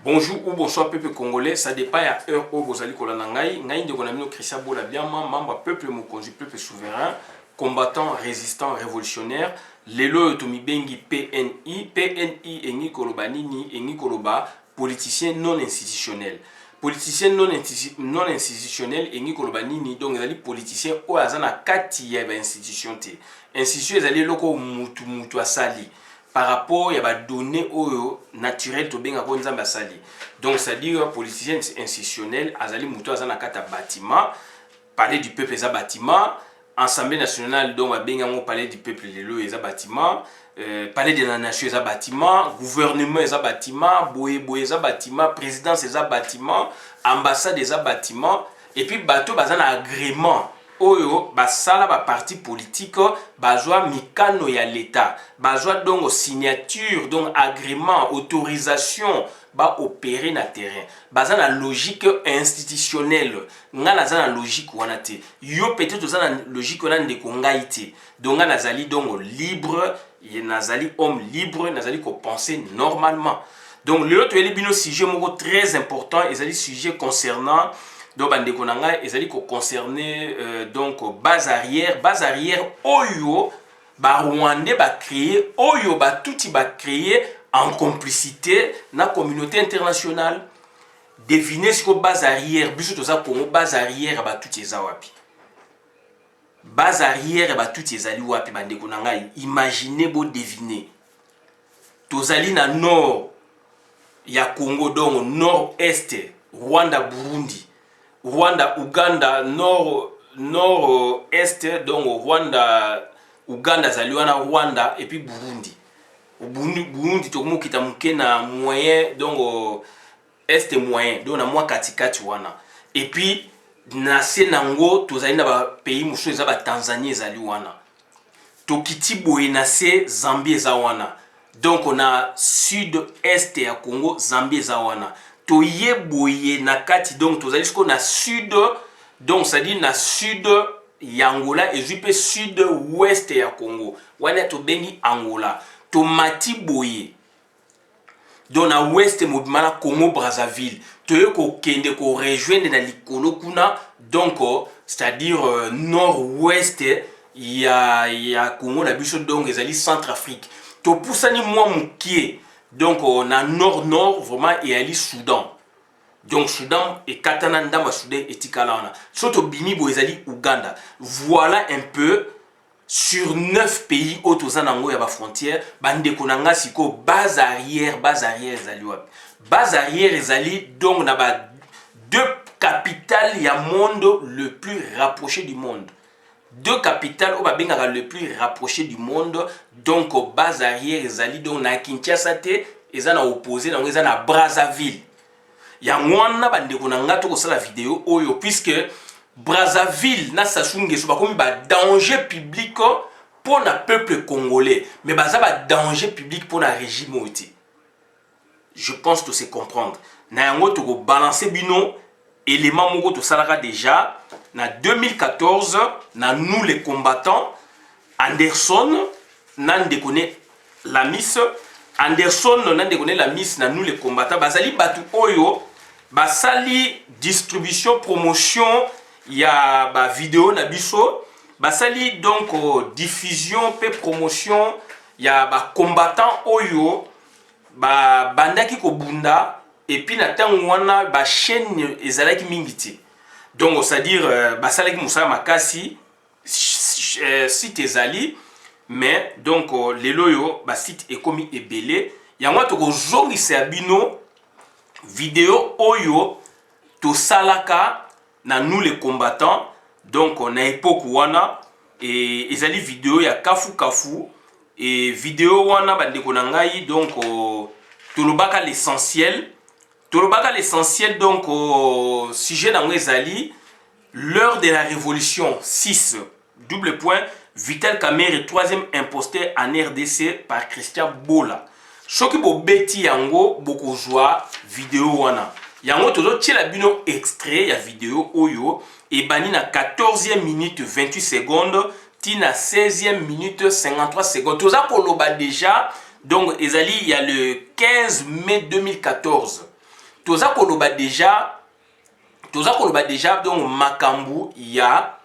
Bonjour ou bonsoir peuple congolais, ça dépend à heure où vous allez kola nangai. Ngai de konamino Christian Bola Biama, membre peuple mokonzi, peuple souverain, combattant, résistant, révolutionnaire. Lelo yotomi bengi PNI, PNI engi koloba nini, engi koloba politicien non institutionnel. Politicien non institutionnel engi koloba nini, donc ezali politicien o azana kati ya ba institution te. Institution ezali loko mutu asali. Par rapport à des données naturelles to benga ko nzamba sali. Donc ça dit politicien institutionnel azali muto azana kata bâtiment, parler du peuple eza bâtiment, Assemblée nationale donc benga ngo parler du peuple lelo eza bâtiment, parler de la nation eza bâtiment, gouvernement eza bâtiment, boye eza bâtiment, présidence eza bâtiment, ambassade eza bâtiment et puis bateau bazana agrément. Oyo basala ba parti politique bazwa mikano ya l'état bazwa donc signature donc agrément autorisation ba opérer na terrain baza na logique institutionnelle nga naza na logique wana te yo peut-être oza na logique wana ndeko ngai te donc nga nazali donc libre nazali homme libre nazali ko penser normalement donc le autre bino sujet moko très important ezali sujet concernant donc bandeko nanga ezali ko concerner donc base arrière oyo ba Rwandais ba créer oyo ba touti ba créer en complicité na communauté internationale. Devinez ce que base arrière biso toza Congo base arrière ba touti eza wapi. Base arrière ba touti ezali wapi bandeko nanga imaginez bo deviner. Tozali na nord ya Congo donc nord-est Rwanda Burundi. Rwanda, Uganda, nord-est, donc Rwanda, Uganda, Zaliwana, Rwanda, et puis Burundi. Burundi, tout le monde qui est na moyen, donc est moyen, donc na moi katikati wana. Et puis, na Senango, tous les pays mouchou, ils ont Tanzanie, Zaliwana. Tokiti boye na se Zambie, Zawana. Donc on a sud-est ya Congo, Zambie, Zawana. Toye boye na kati donc tozali sko na sud donc ça dit na sud ya Angola et jupe sud ouest ya Congo wana to bengi Angola to mati boye donc na ouest mobimala Congo Brazzaville toye ko kende ko rejoindre na likolo kuna donc c'est-à-dire nord-ouest ya Congo na biso donc ezali Centrafrique to pusani mwa mukie. Donc on a nord-nord vraiment et ali Soudan. Donc Soudan et Katananda ma Soudan et Tikalana. Surtout Bini Boezali Ouganda. Voilà un peu sur 9 pays autozanango ya ba frontière bande konanga siko base arrière ezali wapi. Base arrière ezali donc na ba deux capitales ya monde le plus rapproché du monde. Deux capitales au babengaka le plus rapproché du monde donc base arrière ezali donc na Kinshasa te ezana opposé na ezana Brazzaville ya ngwana bandeko na ngato ko sala vidéo oyo puisque Brazzaville na sasunge so bakomi ba danger public pour na peuple congolais mais baza ba danger public pour na régime oyo. Je pense que c'est comprendre na yango to ko balancer bino élément moko to salaka déjà na 2014 na nous les combattants Anderson nan déconne la miss Anderson nan déconne la miss na nous les combattants bazali batu oyo basali distribution promotion ya ba vidéo na biso basali donc diffusion pe promotion ya ba combattants oyo ba bandaki ko bunda et puis na tango wana ba chaîne ezalaki mingiti. Donc c'est-à-dire basalaki musala makasi site ezali mais donc lelo yo ba site ekomi ebele yango to ko zongisa bino vidéo oyo to salaka na nous les combattants donc on a époque wana et ezali vidéo ya kafu et vidéo wana bandeko na ngai donc to lobaka l'essentiel donc sujet dans ezali l'heure de la révolution 6 double point Vital Kamerhe troisième imposteur en RDC par Christian Bola. Soki bo beti yango boko joie vidéo wana. Yango tozo tila bino extrait ya vidéo oyo et bani na 14e minute 28 secondes ti na 16e minute 53 secondes. Toza koloba déjà donc ezali il y a le 15 mai 2014. toza koloba déjà donc makambu ya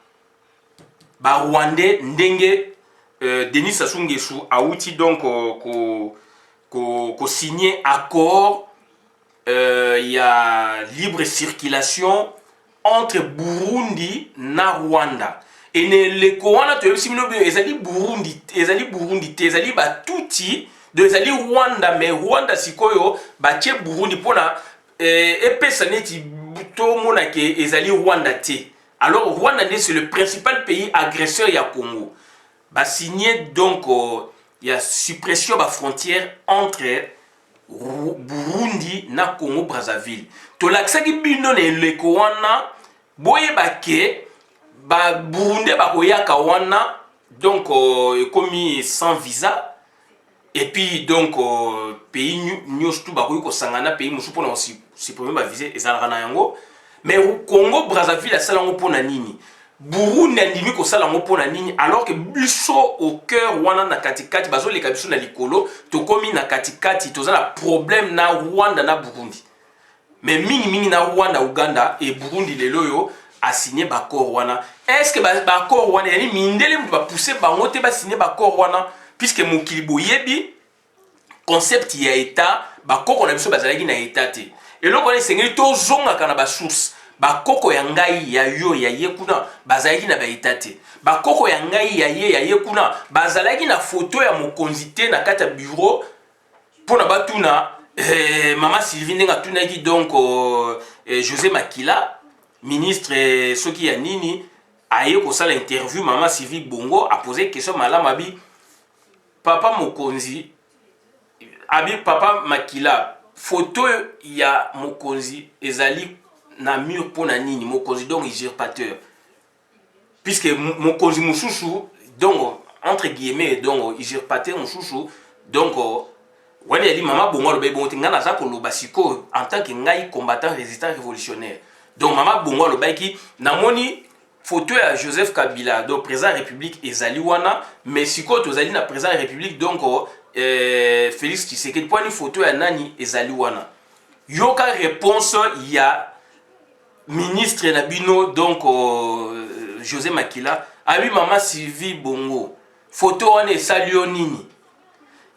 ba Rwandais ndenge Denis Sassou Nguesso auti donc ko signer accord ya libre circulation entre Burundi na Rwanda. Et ne leko wana to simino be ezali Burundi te ezali batuti de ezali Rwanda, mais Rwanda sikoyo batie Burundi pona epesa neti to mona ke ezali Rwanda te. Alors Rwanda c'est le principal pays agresseur ya Congo. Ba signé donc ya suppression ba frontière entre Burundi na Congo Brazzaville. To laksaki bino ne leko wana boye bake ba Burundi ba koyaka wana donc komi sans visa. Et puis donc pays nyos tout ba ko sangana pays musu pona si premier ba visa ezalaka na yango. Mais au Congo Brazzaville a salango pona nini? Burundi ndimi ko salango pona nini alors que biso au cœur wana na katikati bazo leka biso na likolo to komi na katikati toza na problème na Rwanda na Burundi. Mais mingi na Rwanda Uganda et Burundi lelo yo a signé bakor wana. Est-ce que bakor wana yani mindele ba pousser bango te ba signer bakor wana puisque mokili boyebi concept ya état bakoko na biso bazalaki na état te. Et donc on est sengeli to zonga kana ba source bakoko ya ngai ya yo ya ye kuna bazalaki na ba état te. Bakoko ya ngai ya ye kuna bazalaki na photo ya mokonzi te na kata bureau pona batuna Mama Sylvie ndenga tunaki donc José Makila ministre soki ya nini aye ko sala interview Mama Sylvie Bongo a posé question malama bi papa mokonzi abi papa Makila photo ya mokonzi ezali na mur pona nini mokonzi donc usurpateur puisque mokonzi mususu donc entre guillemets donc usurpateur mususu donc wani yali Mama Bongo loba bongo ngana za koloba siko en tant que ngai combattant résistant révolutionnaire. Donc Mama Bongo loba ki namoni photo ya Joseph Kabila donc président République ezali wana mais siko tozali na président République donc Félix Tshisekedi poni photo ya nani ezali wana. Yoka réponse ya ministre na bino donc José Makila abi Mama Sylvie Bongo photo wana esali yo nini?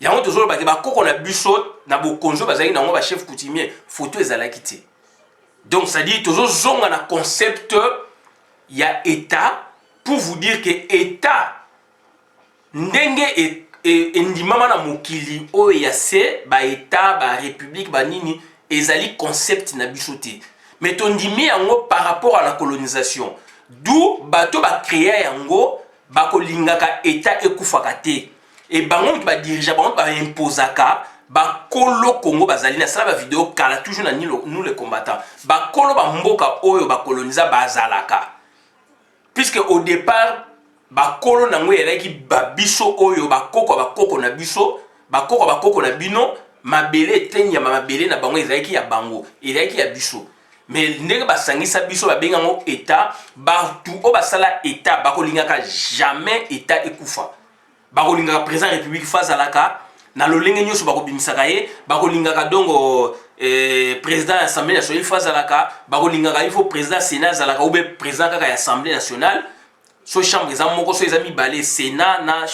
Yango tozolo ba koko na biso na bokonzo bazali na ngo ba chef coutumier photo ezalaki te. Donc ça dit tozo zonga na concept ya état pour vous dire que état ndenge et ndimama na mokili o ya se ba état ba république ba nini ezali concept na biso te. Mais ton ndimi yango par rapport à la colonisation. D'où bato ba créer yango ba kolingaka état ekufaka te. Et bango ba dirigeant bango ba imposaka ba kolo Congo bazali na sala ba vidéo kala toujours na nous les combattants ba kolo ba mboka oyo ba koloniza bazalaka puisque au départ ba kolo nango elaki ba biso oyo ba koko na biso ba koko na bino mabele tenya mabele na bango ezalaki ya bango elaki ya biso mais ndenge ba sangisa biso ba benga ngo état ba tout o ba sala état ba kolingaka jamais état ekufa. Bakolingaka président république face à laka na lolenge nyoso bakobimisaka ye bakolingaka donc président assemblée nationale face à laka bakolingaka il faut président sénat zalaka ou bien président kaka ya assemblée nationale so chambre za moko so ezami balé sénat na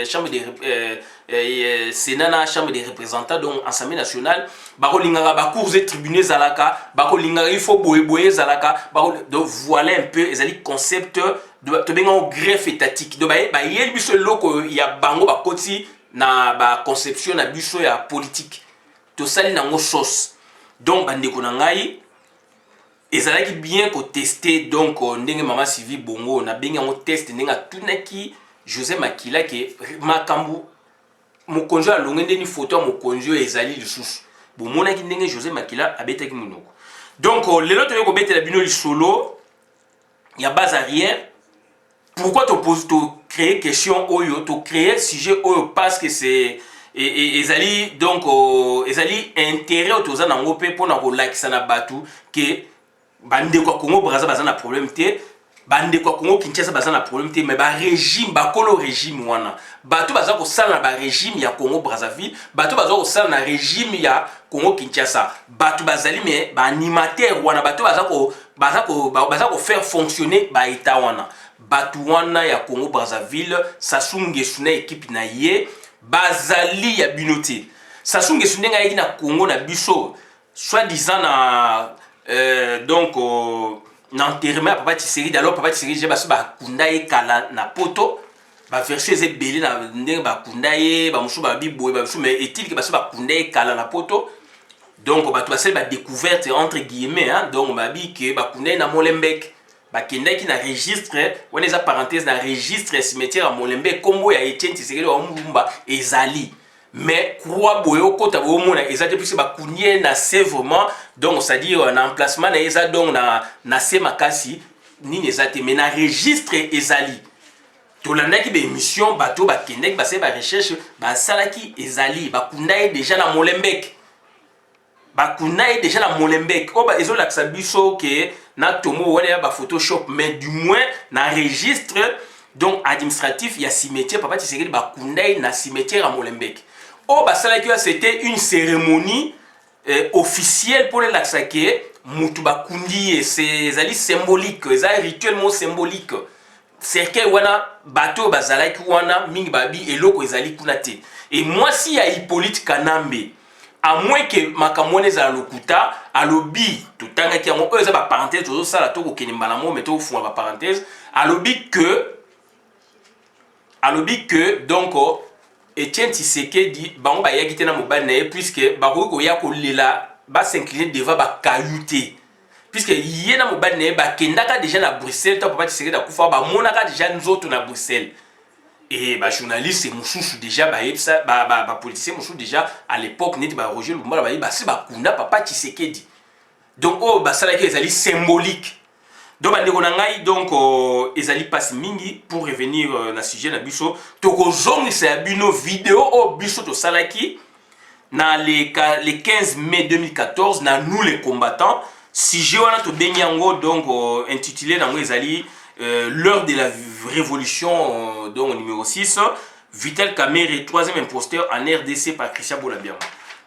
chambre de sénat na chambre des représentants donc assemblée nationale bakolingaka ba cours et tribunaux zalaka bakolingaka il faut boye zalaka donc voilà un peu ezali concept de benga au greffe étatique donc ba yel biso loko ya bango ba koti na ba conception na biso ya politique to sali nango sauce donc bandeko na ngai ezalaki bien ko tester donc ndenge Mama Sylvie Bongo na benga ngo test ndenge tunaki José Makila ke makambu mokonjo alongende ni photo mokonjo ezali lisusu bomonaki ndenge José Makila abetaki munoko donc lelo to yeko betela bino lisolo ya base arrière. Pourquoi tu poses, tu créer question oyo, tu créer sujet oyo parce que c'est ezali donc ezali intérêt autoza nango pe pona ko like sana batu que bande ko Congo Brazza bazana problème te bande kwa Congo Kinshasa baza na problème te mais ba régime ba kolo régime wana bato baza ko sala na ba régime ya Congo Brazzaville bato baza ko sala na régime ya Congo Kinshasa bato bazali mais ba animateur wana bato baza ko faire fonctionner ba état wana bato wana ya Congo Brazzaville Sassou Nguesso na équipe na ye bazali ya binote Sassou Nguesso ndenga yaki na Congo na biso soi-disant na donc n'enterrement papa Tshisekedi alors papa Tshisekedi baso ba kunda ye kala na poto ba version ze belé na ndenge ba kunda ye ba musu ba biboye ba musu mais est-il que baso ba kunda ye kala na poto donc ba to ba découverte entre guillemets hein donc ba bi que ba kunda na Molenbeek ba kenda ki na registre on les a parenthèse na registre cimetière à Molenbeek kombo ya Etienne Tshisekedi wa Mumba ezali mais croix boyo kota bo mona ezate plus ba kunye na c'est vraiment donc c'est-à-dire un emplacement na eza donc na se makasi nini ezate mais na registre ezali to landaki be émission bato ba kendek ba se ba recherche ba salaki ezali ba kundaye déjà na Molenbeek ba kundaye déjà na Molenbeek o ba ezo laksa biso ke na tomo wana ba photoshop mais du moins na registre donc administratif ya cimetière papa Tshisekedi ba kundaye na cimetière à Molenbeek. Oh, bah, ça c'était une cérémonie officielle pour les Laksake. Mutuba Kundi, c'est symbolique, c'est rituellement symbolique. C'est que wana bateau bazalaki wana mingi babi eloko ezali kunate. Et moi si ya Hippolyte Kanambe, à moins que makamone za lokuta, alobi totanga ki yango eza ba parenthèse to ça la to ko kenimba na mo meto fond ba parenthèse, alobi que donc Etienne Tshisekedi bango ba yaki tena mobali na ye puisque bako ko ya ko lela ba s'incliner devant ba kayuté puisque yena mobali na ye ba kendaka déjà na Bruxelles to papa Tshisekedi akufa ba monaka déjà nzoto na Bruxelles et ba journaliste mususu déjà ba yebsa ba politicien mususu déjà à l'époque neti ba Roger Lumbala ba yeba si ba kunda papa Tshisekedi donc oh ba sala ki ezali symbolique. Donc, donc ezali passe mingi pour revenir na sujet na biso toko zongi sa bino vidéo au biso to salaki na les 15 mai 2014 na nous les combattants sujet wana to benyango donc intitulé nango ezali l'heure de la révolution donc numéro 6 Vital Kamerhe troisième imposteur en RDC par Christian Bolabiama.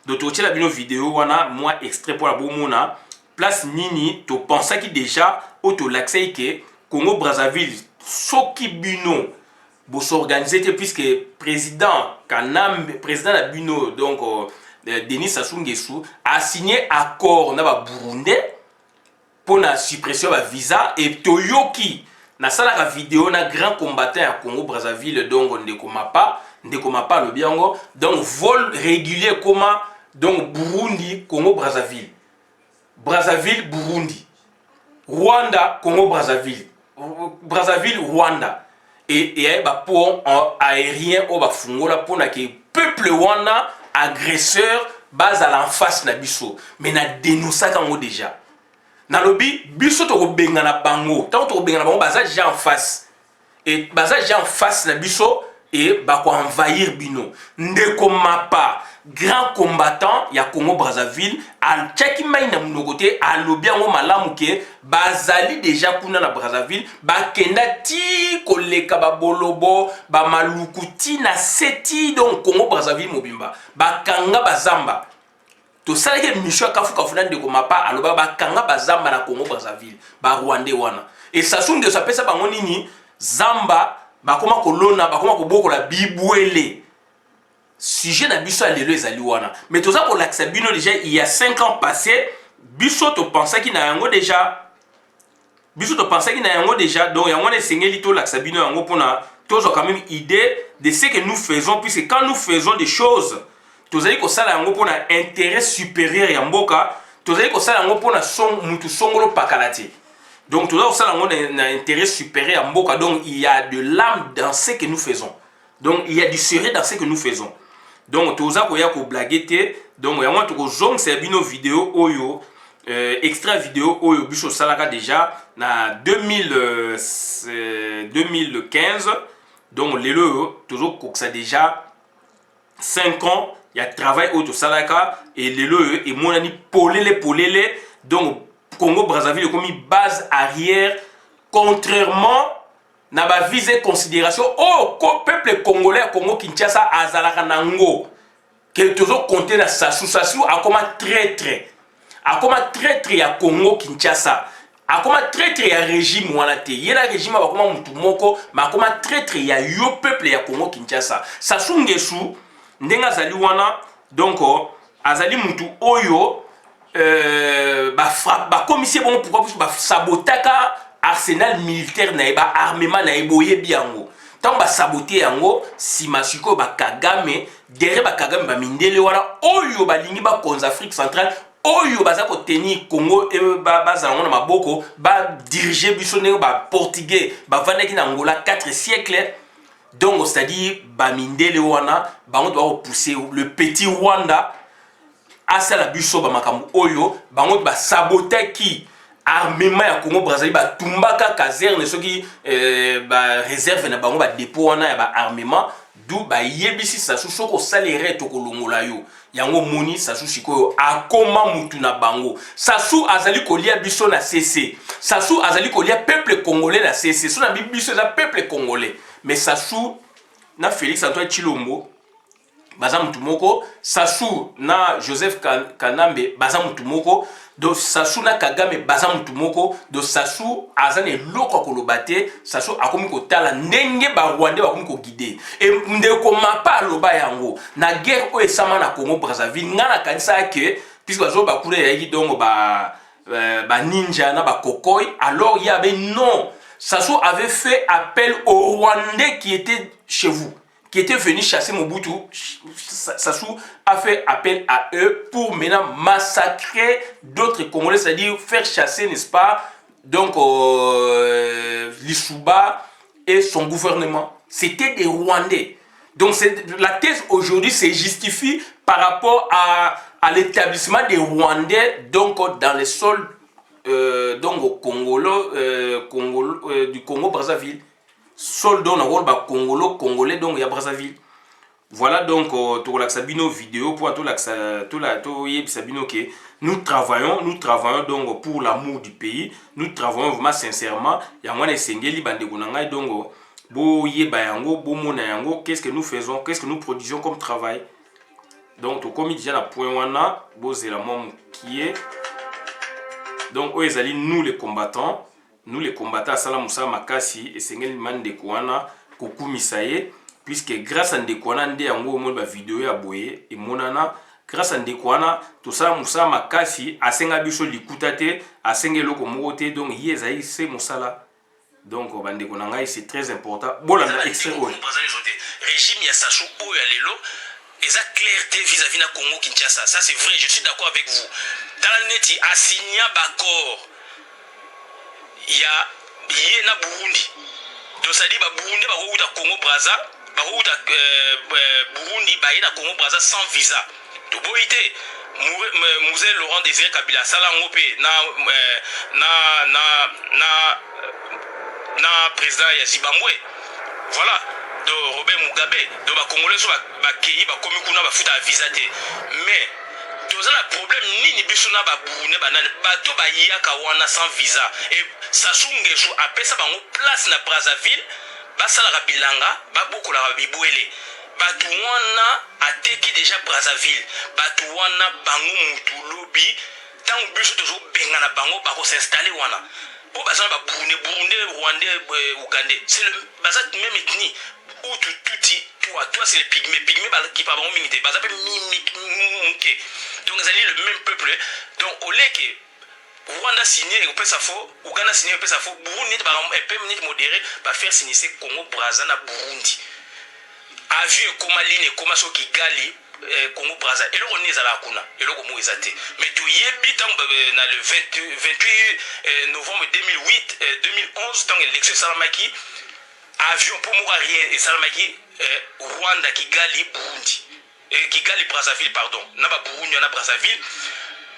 Donc to la bino vidéo wana moi extrait pour la bomona place nini to pensaki déjà auto l'accès que Congo Brazzaville soki bino bo s'organiser puisque président Kanambe président la bino donc Denis Sassou Nguesso a signé accord na ba Burundi pour la suppression ba visa et toyoki na sala ka vidéo na grand combattant à Congo Brazzaville donc ndeko mapa le biango donc vol régulier comment donc Burundi Congo Brazzaville Burundi Rwanda Congo Brazzaville Rwanda et y a ba pont aérien au ba fungola pour na que peuple wana agresseur base à l'enfance na biso mais na dénoncer kango déjà na lobi biso to benga na bango tant to benga na bango baza déjà en face et baza déjà en face na biso et ba ko envahir bino ndeko mapa grand combattant ya Congo Brazzaville al chaki mai na mnogote alobi yango malamu ke bazali déjà kuna na Brazzaville ba kenda ti koleka ba bolobo ba malukuti na seti donc Congo Brazzaville mobimba ba kanga bazamba to salake mission kafuka funa ndeko mapa aloba ba kanga bazamba na Congo Brazzaville ba Rwandais wana et Sassou Nguesso apesa bango nini zamba ba koma kolona ba koma kobokola bibwele sujet na biso alelo ezali wana mais toza ko laksa bino déjà il y a 5 ans passé biso to pensaki na yango déjà donc yango na sengeli to laksa bino yango pona tozo quand même idée de ce que nous faisons puisque quand nous faisons des choses tozali ko sala yango pona intérêt supérieur ya mboka tozali ko sala yango pona mutu songolo pakalati donc toza ko sala yango na intérêt supérieur ya mboka donc il y a de l'âme dans ce que nous faisons donc il y a du sérieux dans ce que nous faisons. Donc toza koya ko blaguete donc yango to ko zong c'est bino vidéo oyo extra vidéo oyo biso salaka déjà na 2015 donc lelo toujours ko ça déjà 5 ans il y a travail auto salaka et lelo et monani polele donc Congo Brazzaville comme base arrière contrairement na ba vise considération oh peuple congolais Congo Kinshasa azalaka nango que toujours compter na Sassou akoma traître ya Congo Kinshasa akoma traître ya régime wana te yena régime bakoma mutu moko makoma traître ya yo peuple ya Congo Kinshasa. Sassou Nguesso ndenga azali wana donc azali mutu oyo ba commissaire bon pourquoi ba sabotaka arsenal militaire na ba armement na eboye biango tant ba saboter yango sima siko ba Kagame derrière ba Kagame ba mindele wana oyo ba lingi ba konza Afrique centrale oyo baza ko tenir Congo et bazango na maboko ba diriger biso ne ba portugais ba vandaki na Angola 4 siècles. Donc c'est-à-dire ba mindele wana bango doit pousser le petit Rwanda asa la biso ba makambo oyo bango ba saboter ki armement ya Congo Brazzaville ba tumbaka caserne soki ba réserve na bango ba dépôt wana ya ba armement du ba yebisi Sassou soko salere to kolongola yo yango moni Sassou sikoyo akoma mutu na bango. Sassou azali kolia biso na CC, Sassou azali kolia peuple congolais na CC, so na biso na peuple congolais. Mais Sassou na Félix Antoine Tshilombo baza mutu moko, Sassou na Joseph Kanambe baza mutu moko, do Sassou na Kagame baza mutu moko, do Sassou azane loko kolobate, Sassou akomi kotala ndenge ba Rwandais bakomi ko guider. Et ndeko mapa loba yango na guerre o esama na Congo Brazzaville ngana kanisa ke puisque bazo bakule yaki dongo ba ninja na ba kokoy, alors il y avait non. Sassou avait fait appel aux Rwandais qui étaient chez vous, qui étaient venus chasser Mobutu. Sassou a fait appel à eux pour maintenant massacrer d'autres Congolais, c'est-à-dire faire chasser, n'est-ce pas, donc Lissouba et son gouvernement. C'était des Rwandais. Donc la thèse aujourd'hui se justifie par rapport à l'établissement des Rwandais donc, dans les sols donc au du Congo Brazzaville. Sol dans le rôle Congolais donc il y a Brazzaville. Voilà donc tout la sabino vidéo pour tout la sabino que nous travaillons donc pour l'amour du pays. Nous travaillons vraiment sincèrement. Il y a moins sengeli bande gonanga donc bo yeba yango bo mona yango qu'est-ce que nous faisons, qu'est-ce que nous produisons comme travail. Donc tout comme déjà la point wana bo c'est la mom qui est donc nous les combattants à Salamoussa Makasi et Sengel Mandekouana Koku Misaye, puisque grâce à Ndekouana Nde Yango Mon ba vidéo ya boye et monana grâce à Ndekouana tout ça Moussa Makasi a Senga Biso Likutate a Sengelo Komote donc Yezaï c'est Moussala donc Bandekouana c'est très important. Bon là extrait régime ya Sassou Oyo Lelo et ça clarté vis-à-vis na Congo Kinshasa, ça c'est vrai, je suis d'accord avec vous. Dans le neti a signé d'accord il y a na Burundi. Donc ça dit ba Burundi ba ko Congo Brazza, ba ko Burundi ba na Congo Brazza sans visa. To boité Mouzé Laurent Désiré Kabila sala ngopé na président ya Zimbabwe. Voilà. De Robert Mugabe, de ba Congolais so ba keyi ba komi kuna ba futa visa te. Mais dans un problème ni biso na ba Burundi ba nani bato ba yaka wana sans visa et Sassou Nguesso appelle ça bango place na Brazzaville ba sala bilanga ba bokola ba bibwele bato wana ateki déjà Brazzaville bato wana bango mutu lobi tant biso toujours benga na bango ba ko s'installer wana pour bazana ba Burundi Rwandais Ougandais c'est le bazat même ethnie ou tuti toi c'est les pygmées qui pas bon minité bazapé mimique donc ils allaient le même peuple donc au lieu que Rwanda signé et peut ça faux Ouganda signé et peut ça faux Burundi par exemple un peu minute modéré va faire signer Congo Brazza na Burundi avion comme ligne comme ça qui gali Congo Brazza et là on est à la kuna et là comment ils étaient mais tout y est dans le 28 novembre 2011 dans l'élection Salamaki avion pour mourir rien et Salamaki Rwanda Kigali Burundi Kigali Brazzaville pardon na ba Burundi na Brazzaville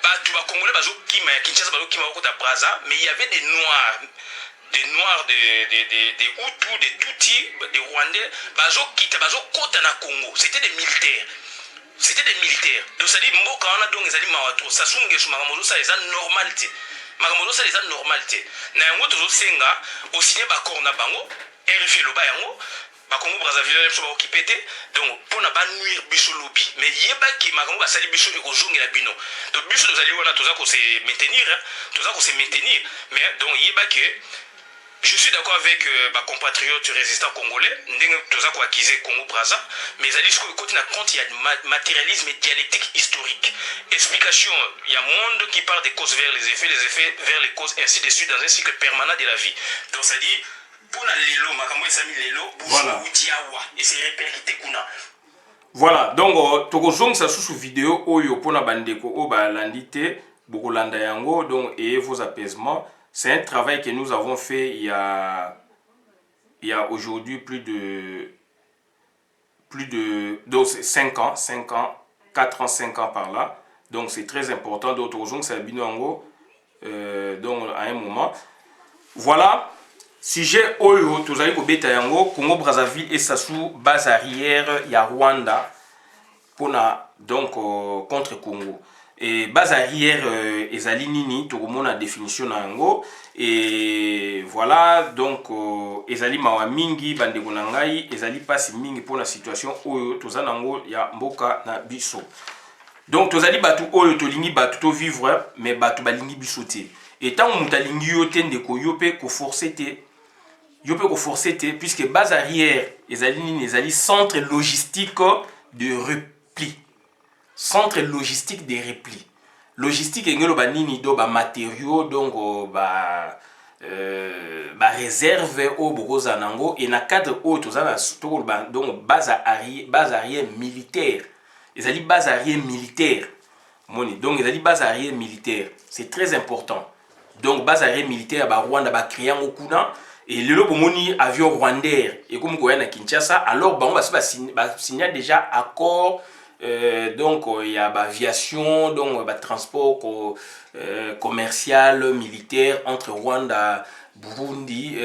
ba tout ba congolais bazo kima Kinshasa bazo kima ko ta Brazza mais il y avait des noirs des Hutus des Tutsis des Rwandais bazo kita bazo kota na Congo c'était des militaires donc ça dit mboka wana donc ezali mawato Sassou Nguesso makambo ça eza normalité makambo ça les normalité na yango tozo senga au signer ba corps na bango RFI lo ba yango ba Congo Brazzaville so ba occupé te donc pona ba nuire biso lobby mais yeba ki makambo ba sali biso ko zongela bino donc biso tozali wana toza ko se maintenir mais donc yeba que je suis d'accord avec ma compatriote résistant congolais, nous avons acquis Congo Brazza, mais il y a du matérialisme et dialectique historique. Explication, il y a un monde qui parle des causes vers les effets vers les causes, ainsi de suite, dans un cycle permanent de la vie. Donc ça dit, pour la lelo, voilà. Et c'est répercuté kuna. Voilà, donc tokozong sa sous vidéo oyo pona bandeko o ba landite bokolanda yango donc et vos apaisements. C'est un travail que nous avons fait il y a aujourd'hui plus de 5 ans, 4 ans, 5 ans par là. Donc c'est très important. D'autres gens, c'est binongo. Donc à un moment. Voilà. Sujet Oyo, Tozali Kobeta Yango, Congo Brazzaville et Sassou, base arrière, il y a Rwanda. Donc contre Congo. Et base arrière ezali nini tokomona na définition na yango et voilà donc ezali mawa mingi bandeko na ngai ezali pasi mingi pona situation oyo toza nango ya mboka na biso donc tozali batu oyo tolingi batu to vivre mais batu balingi biso te et tant muta lingi yo te ndeko yo pe ko forcer te puisque base arrière ezali nini ezali centre logistique de repli. Centre logistique des replis. Logistique engelo ba nini do ba matériaux donc ba réserve au bokoza nango et na cadre au tozana donc base arrière militaire. Ezali base arrière militaire. Moni donc ezali base arrière militaire. C'est très important. Donc base arrière militaire ba Rwanda ba créer ngo kuna et lelo bomoni avion rwandais et comme koya na Kinshasa alors ba on va signer déjà accord. Donc il y a l'aviation, donc le transport commercial, militaire entre Rwanda, Burundi,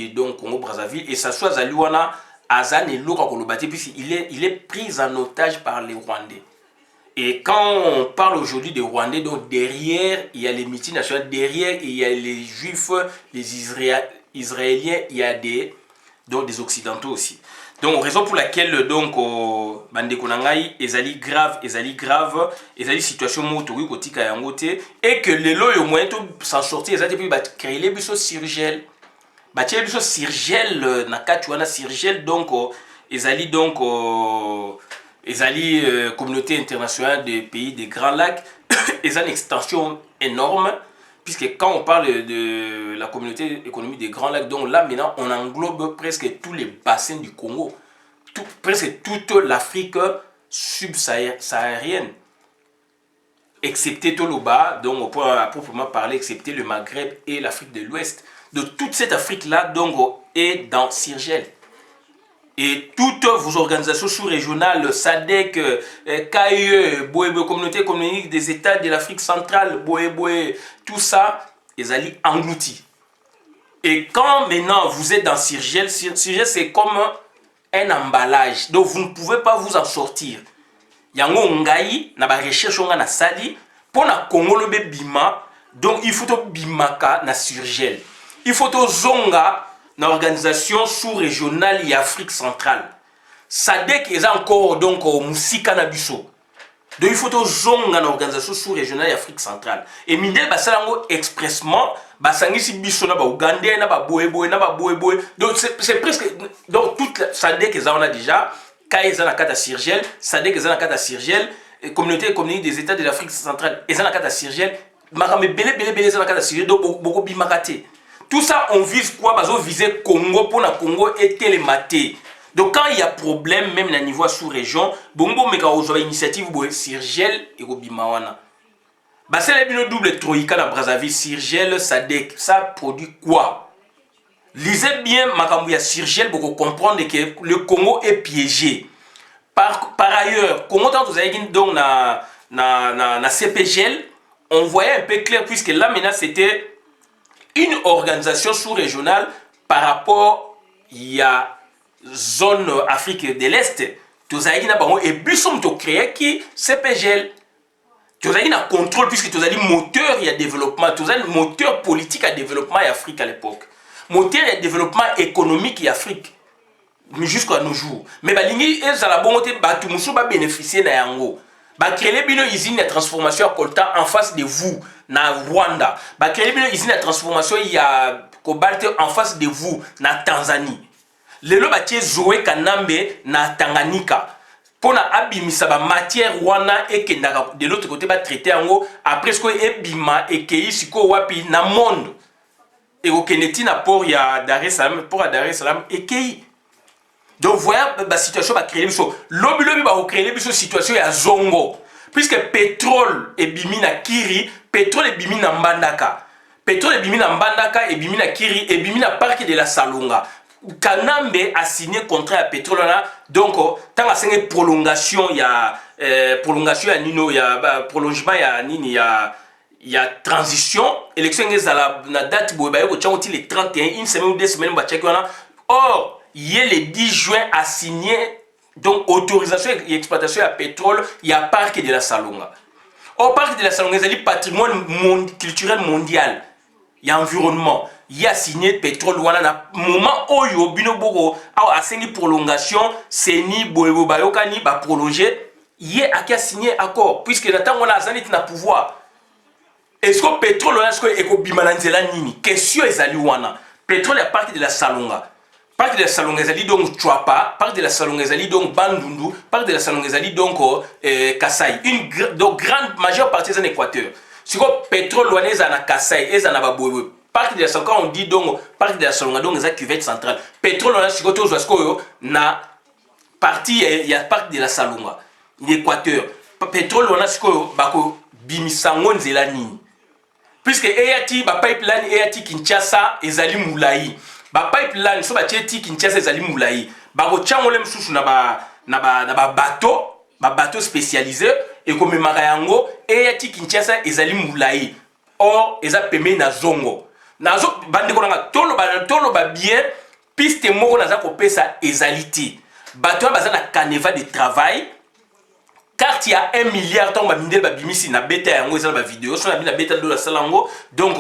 donc Congo Brazzaville et ça soit Zaliwana, Azan et Loka Kolobati puisqu'il est pris en otage par les Rwandais. Et quand on parle aujourd'hui des Rwandais, donc derrière il y a les multinationales, derrière il y a les Juifs, les Israéliens, il y a des Occidentaux aussi. Donc raison pour laquelle donc bandeko nangai ezali grave ezali situation motori kotika yango te et que lelo yo moyen to s'en sortir ezali puis ba créer les biso surgel ba tie biso surgel na kati wana surgel donc ezali communauté internationale des pays des Grands Lacs ezali une extension énorme. Puisque quand on parle de la communauté économique des Grands Lacs, donc là maintenant on englobe presque tous les bassins du Congo, presque toute l'Afrique subsaharienne, excepté Toloba, donc on peut proprement parler, excepté le Maghreb et l'Afrique de l'Ouest. De toute cette Afrique-là donc est dans Sirgel. Et toutes vos organisations sous-régionales, SADC, KAE, Communauté économique des États de l'Afrique centrale, tout ça, ils allaient engloutis. Et quand maintenant vous êtes dans Sirgel, c'est comme un emballage. Donc vous ne pouvez pas vous en sortir. Yango ngai, na ba recherche na sali, pour na Congo le bima, donc il faut to bimaka na Sirgel. Il faut to zonga na organisation sous-régionale et Afrique centrale. SADC est encore donc musika na biso. Donc il faut to zonga na organisation sous-régionale et Afrique centrale. Et mindel basalango expressement basangisi biso na ba Ougandais na ba boyeboy na ba boyeboy. Donc c'est presque donc toute SADC est on a déjà Kaïza na kata Sirgel, SADC est na kata Sirgel, communauté économique des États de l'Afrique centrale est na kata Sirgel, makame belé na kata Sirgel donc beaucoup bimakate. Tout ça, on vise quoi? On vise Congo pour la Congo et télématé. Donc quand il y a problème, même à niveau sous-région, bongo meka ozo initiative bo Sirgel et Bimawana. Bah c'est le double troïka na Brazzaville, Sirgel, SADC, ça produit quoi? Lisez bien Makambouya Sirgel pour comprendre que le Congo est piégé. Par ailleurs, Congo tant vous avez dit donc na CPGL, on voyait un peu clair puisque là maintenant c'était une organisation sous-régionale par rapport à zone Afrique de l'Est. Et puis, nous créé qui CPGL. tozali na contrôle puisque tozali moteur ya développement, tozali moteur politique à développement ya Afrique à l'époque, moteur ya développement économique ya Afrique jusqu'à nos jours. Mais balingi ezala bongo te batu musu ba bénéficier na yango. Ba créer bino usine de transformation à coltan en face de vous na Rwanda. Ba créer bino usine de transformation ya cobalt en face de vous na Tanzanie. Lelo ba tie Zoé Kanambe na Tanganyika. Pour abimisa ba matière wana ekendaka de l'autre côté ba traiter yango après ce que ebima ekei siko wapi na monde. Et au Keneti na port ya Dar es Salaam, pour Dar es Salaam ekei. Donc voilà la situation va créer biso. Lobi va créer biso situation ya zongo. Puisque pétrole et bimi na Kiri, pétrole et bimi na Mbandaka. Pétrole et bimi na Mbandaka et bimi na Kiri et bimi na parc de la Salonga. Kanambe a signé contrat à pétrole là. Donc tant a signé prolongation ya nino ya prolongement ya nini ya transition élection ezala na date boye ba ko tchango le 31 une semaine ou 2 semaines ba tchaki wana. Or il le 10 juin a signé donc autorisation et exploitation à pétrole, il y a parc de la Salonga. Au parc de la Salonga, il y a patrimoine culturel mondial, il y a environnement, il y a signé pétrole wana moment où il y a bino boko a signé prolongation, c'est ni boebo bayoka ni ba prolonger, il y a signé accord puisque n'attend on a zanit na pouvoir. Est-ce que pétrole wana est-ce que eko bimananzela nini? Question ezali wana. Pétrole à parc de la Salonga. Parc de la Salonga ezali donc Chwapa, parc de la Salonga ezali donc Bandundu, parc de la Salonga ezali donc Kasai. Donc grande majeure partie en Équateur. Si le pétrole wana eza na Kasai, eza na Baboye. Parc de la Salonga on dit donc parc de la Salonga donc eza cuvette centrale. Pétrole wana si to zoasko na partie il y a parc de la Salonga, l'Équateur. Pétrole wana si ko bako bimisango nzela nini. Puisque eyati ba pipeline eyati Kinshasa ezali Moulayi. Ba pipeline so ba tieti Kinshasa ezali Moulayi. Ba ko tchangole msusu na ba bateau spécialisé et comme marayango eyati Kinshasa ezali Moulayi. Or eza peme na zongo. Nazo bande ko nga tolo ba bien piste moko naza ko pesa ezaliti. Bateau baza na canevas de travail. Carte il y a 1 milliard tant ba mindel ba bimisi na beta yango ezala ba vidéo so na bina beta do la salango donc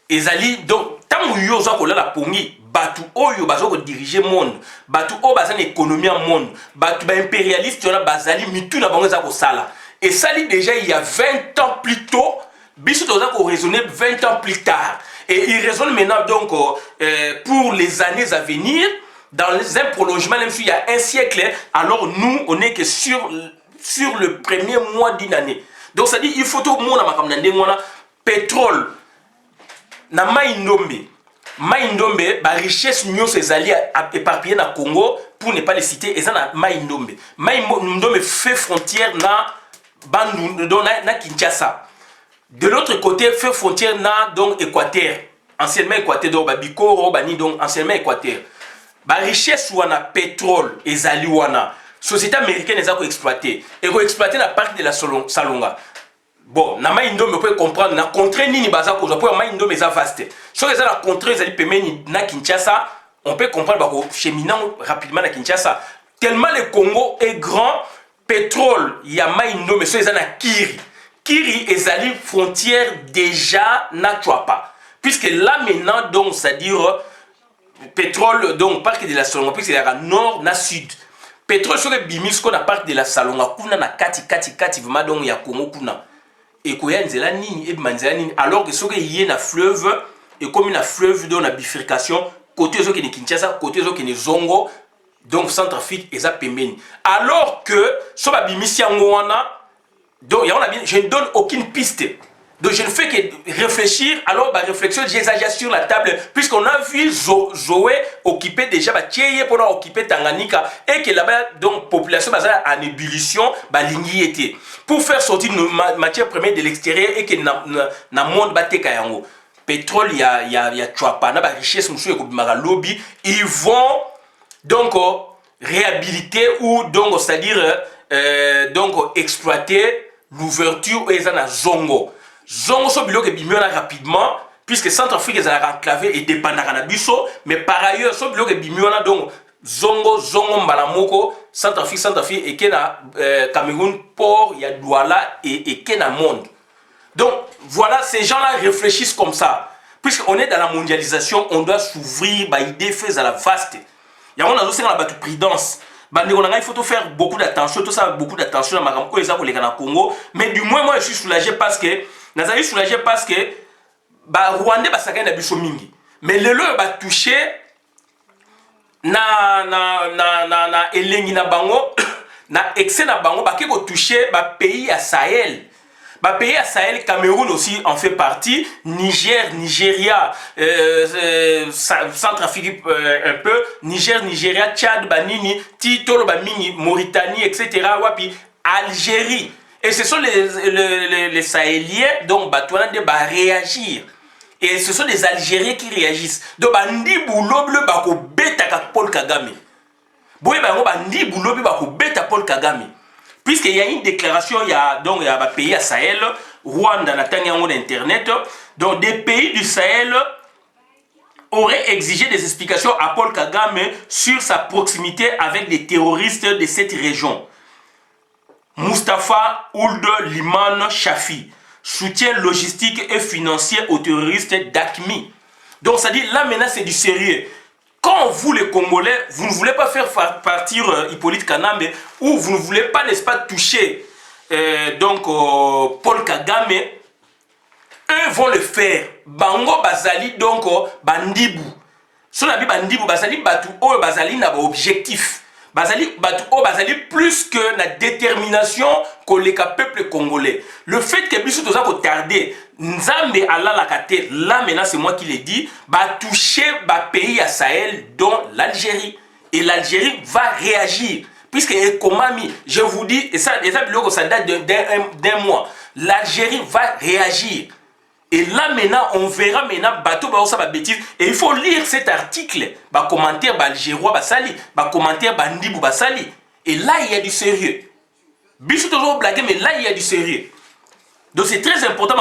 ezali donc tant yo zo ko la pongi batu oyo bazo ko diriger monde batu o baza na économie en monde batu ba impérialiste na bazali mitu na bango za ko sala et ça dit déjà il y a 20 ans plus tôt biso to za ko raisonner 20 ans plus tard et il raisonne maintenant donc pour les années à venir dans un prolongement même s'il y a un siècle alors nous on est que sur le premier mois d'une année. Donc ça dit il faut tout le monde a pétrole na Maïndombe ba richesse nyonso ezali éparpillé na Congo pour ne pas les citer eza na Maïndombe fait frontière na Bandundu na Kinshasa. De l'autre côté fait frontière na donc Équateur, anciennement Équateur donc Babikoro bani donc anciennement Équateur. Ba richesse wana pétrole ezali wana société américaine les a exploité et exploité la parc de la Salonga. Bon, na Maïndombe peut comprendre na contrée nini baza ko pour Maïndombe eza vaste. So que ça la contrée ezali pemeni na Kinshasa, on peut comprendre ba ko cheminant rapidement na Kinshasa. Tellement le Congo est grand, pétrole, il y a Maïndombe so eza na Kiri. Kiri ezali frontière déjà na Chwapa. Puisque là maintenant donc c'est-à-dire pétrole donc parc de la Salonga puisque il y a nord na sud. Pétrole sur le bimis qu'on a parc de la Salonga kuna na kati vraiment donc ya Congo kuna et koya nzela nini et manzela nini alors que ce que y na fleuve et comme une fleuve dans la bifurcation côté zo qui ne Kinshasa côté zo qui ne Zongo donc Centrafrique et ça pembeni alors que so ba bimis yango wana donc je ne donne aucune piste. Donc je ne fais que réfléchir, alors ma réflexion j'exagère sur la table, puisqu'on a vu Zoé occuper déjà Tchéye pour occuper Tanganyika, et que là-bas, donc population en ébullition, l'ingui était. Pour faire sortir nos matières premières de l'extérieur et que na monde batte kayango. Pétrole, il y a Chwapa, na ba richesse monsieur ko lobby, ils vont donc réhabiliter ou donc c'est-à-dire donc exploiter l'ouverture et ça na Zongo. Zongo so biloko bimiona rapidement puisque Centrafrique est enclavé et dépendant na biso mais par ailleurs so biloko bimiona donc zongo mbalamoko Centrafrique et Kena Cameroun port ya Douala et Kena monde. Donc voilà, ces gens-là réfléchissent comme ça. Puisqu'on est dans la mondialisation, on doit s'ouvrir, bah idée fait à la vaste. Il y a on a la prudence. Il faut faire beaucoup d'attention, tout ça beaucoup d'attention dans ma Congo. Mais du moins moi je suis soulagé parce que Rwandais ba sakana biso mingi. Mais le lieu va toucher na elengi na bango na excès na bango ba kiko toucher ba pays à Sahel. Bah, pays à Sahel, Cameroun aussi en fait partie, Niger, Nigeria, Centrafrique un peu, Niger, Nigeria, Tchad, Banini, Tito, Bamini, Mauritanie, etc. Wapi, Algérie. Et ce sont les Sahéliens, donc Batouan de réagir. Et ce sont les Algériens qui réagissent. Donc, Bandi Bouloble Bako Beta Paul Kagame. Boye Bandi Bouloble Bako Beta Paul Kagame. Puisqu'il y a une déclaration, il y a un pays à Sahel, Rwanda, Internet, donc des pays du Sahel auraient exigé des explications à Paul Kagame sur sa proximité avec les terroristes de cette région. Mustapha Ould Liman Shafi, soutien logistique et financier aux terroristes d'AQMI. Donc ça dit, là maintenant c'est du sérieux. Quand vous les Congolais, vous ne voulez pas faire partir Hippolyte Kanambe ou vous ne voulez pas, n'est-ce pas, toucher Paul Kagame, eux vont le faire. Bango Bazali, donc Bandibou. Si on a dit Bandibou, Bazali Batu, oh Bazali n'a pas objectif. Bazali Batu, oh Bazali plus que la détermination que les peuple congolais. Le fait que Bissou Toza ko tardé, Nzambe Allah la kate, là maintenant c'est moi qui l'ai dit, va toucher le pays à Sahel, dont l'Algérie. Et l'Algérie va réagir. Puisque Ekomami, je vous dis, et ça date d'un mois, l'Algérie va réagir. Et là maintenant, on verra maintenant, bateau ça va bêtise. Et il faut lire cet article, commentaire algérois basali, commentaire bandibou basali. Et là il y a du sérieux. Bissou toujours blagué, mais là il y a du sérieux. Donc c'est très important,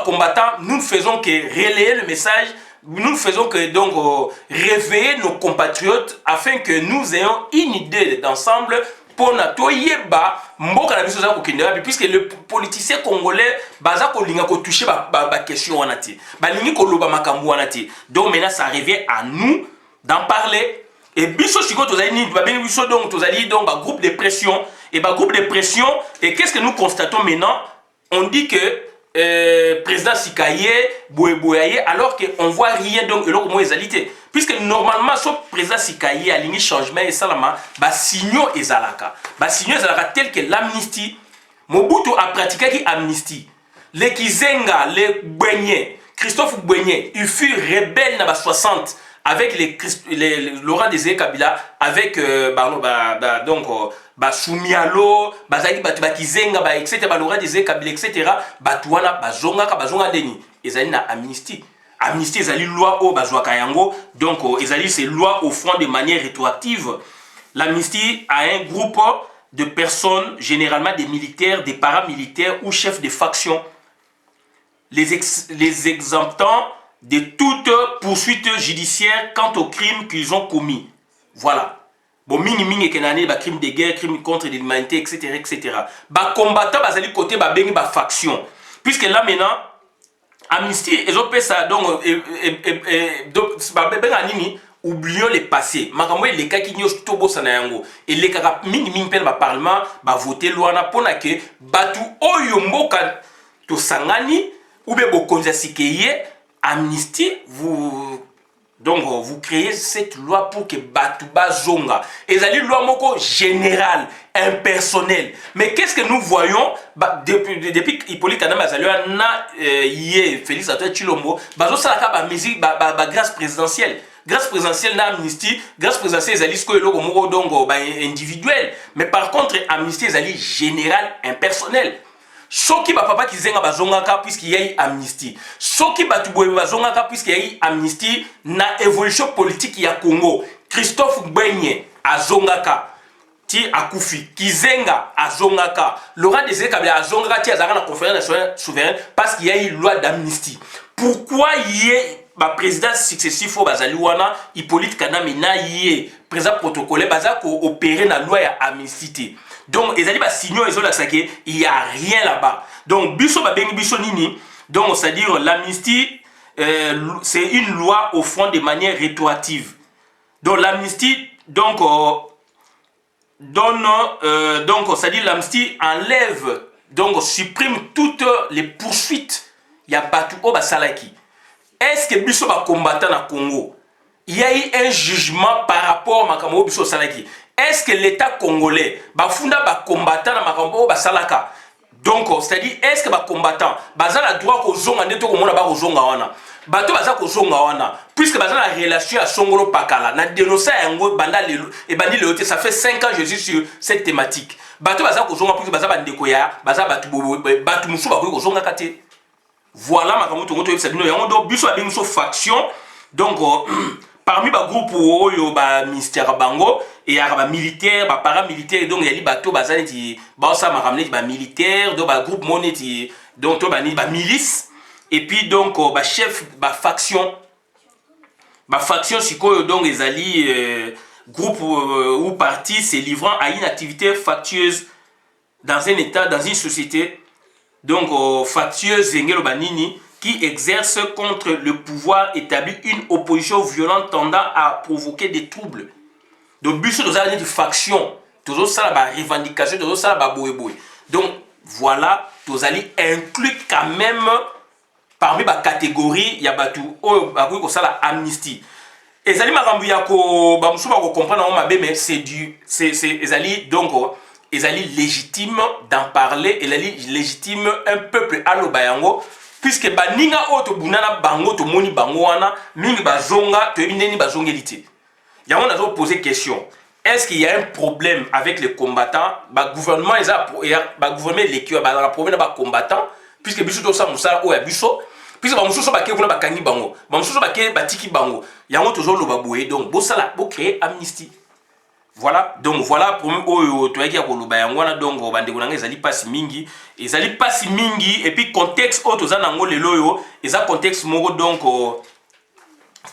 combattant, nous ne faisons que relayer le message, nous ne faisons que donc réveiller nos compatriotes afin que nous ayons une idée d'ensemble pour puisque le politicien congolais touché question. Donc maintenant ça revient à nous d'en parler. Et biso chiko donc groupe de pression et groupe de pression. Et qu'est-ce que nous constatons maintenant? On dit que président Sikaye Boye alors qu'on voit rien donc puisque normalement ce président Sikaye a ligne changement et salama signaux ezalaka tel que l'amnistie. Mobutu a pratiqué qui amnistie. Les Kizenga, les Gwenye, Christophe Gwenye, il fut rebelle dans 60 avec Laurent Désiré Kabila, avec Soumialo, Kizenga, etc., Laurent Désiré Kabila, etc., Batouana, Bazonga Deni. Ils ont une amnistie. Amnistie, ils ont une loi au Bazouakayango, donc ils ont ces lois au front de manière rétroactive. L'amnistie a un groupe de personnes, généralement des militaires, des paramilitaires ou chefs de faction, les exemptant de toute poursuite judiciaire quant aux crimes qu'ils ont commis. Voilà. Bon, mingi kenane, crime de guerre, crime contre l'humanité, etc., etc. Combattant, bazali côté, bengi faction. Puisque là maintenant, amnistie, ils ont fait ça, donc, oublions les passés. Makamwe les cas qui n'y ont tobo sanayango et les cas mingi pen parlement voter loi na pona que batu oyombo ka to sangani ou be bokonza sikeye amnistie vous créez cette loi pour que batu bazonga et zali loi moko générale impersonnelle. Mais qu'est-ce que nous voyons depuis Hippolyte Kanambe azalua na Félix Antoine Tshilombo bazo salaka ba musique ba grâce présidentielle. Grâce présidentielle na amnistie, grâce présidentielle ezali sko eloko moko donc individuel. Mais par contre amnistie ezali général impersonnel. Soki ba papa kizenga bazongaka puisqu'il y a eu amnistie. Soki batu boye bazongaka puisqu'il y a eu amnistie na évolution politique ya Congo. Christophe Gbenye azongaka ti akufi Kizenga azongaka. Laurent Désiré Kabila azongaka ti azaka na conférence nationale souveraine parce qu'il y a eu loi d'amnistie. Pourquoi il y a ba président successif au bazali wana Hippolyte Kaname na yé président protocolaire baza ko opérer na loi ya amnistie. Donc ezali ba signaux ezola saké il y a rien là-bas. Donc biso ba bengi biso nini? Donc c'est-à-dire l'amnistie c'est une loi au fond de manière rétroactive. Donc l'amnistie donc donne donc c'est-à-dire l'amnistie enlève donc supprime toutes les poursuites il y a batu o basalaki. Est-ce que biso ba combattant na Congo il y a eu un jugement par rapport à makambo biso salaki? Est-ce que l'état congolais ba funda ba combattant na makambo basalaka? Donc c'est-à-dire est-ce que ba combattant bazala droit ko zonga ndeto ko mona ba ko zonga wana bato baza ko zonga wana puisque bazala la relation à Songolo Pakala na dénoncer yango banda lelo et bandi le ça fait 5 ans je suis sur cette thématique bato baza ko zonga puisque bazala bandeko ya bazala batu batu musu ba ko zonga kate. Voilà makambo to ngoto yebisa bino yango do biso ba binso faction donc parmi ba groupe oyo ba ministère bango et ya ba militaire ba paramilitaire donc yali bato bazali ti ba sa makamne ba militaire do ba groupe moneti donc to ba ni ba milice et puis donc ba chef ba faction sikoyo donc ezali groupe ou parti se livrant à une activité factueuse dans un état dans une société donc factueuse ngelo banini qui exerce contre le pouvoir établi une opposition violente tendant à provoquer des troubles. Donc biso nous avons une faction, toujours ça la revendication, toujours ça la boye. Donc voilà, tous allez inclure quand même parmi la catégorie il y a batu oh ko sala amnistie. Et ça dit makambu ya ko ba musuba ko comprendre on mabe mais c'est ezali donc ezali légitime d'en parler et légitime un peuple alo bayango puisque baninga oto bunana bango to moni bango wana mingi bazonga to ebindeni bazongelité. Yango nazo poser question. Est-ce qu'il y a un problème avec les combattants? Ba gouvernement ba gouvernement l'équipe ba problème ba combattants puisque biso to sa musala o ya biso puisque ba mususo ba ke kuna ba kangi bango. Ba mususo ba ke batiki bango. Yango tozo lo baboué donc bo sala bo créer amnistie. Voilà, donc voilà pour moi, tu as dit que donc bande konanga ezali pasi mingi, et puis contexte autre za nango lelo yo, eza contexte moko donc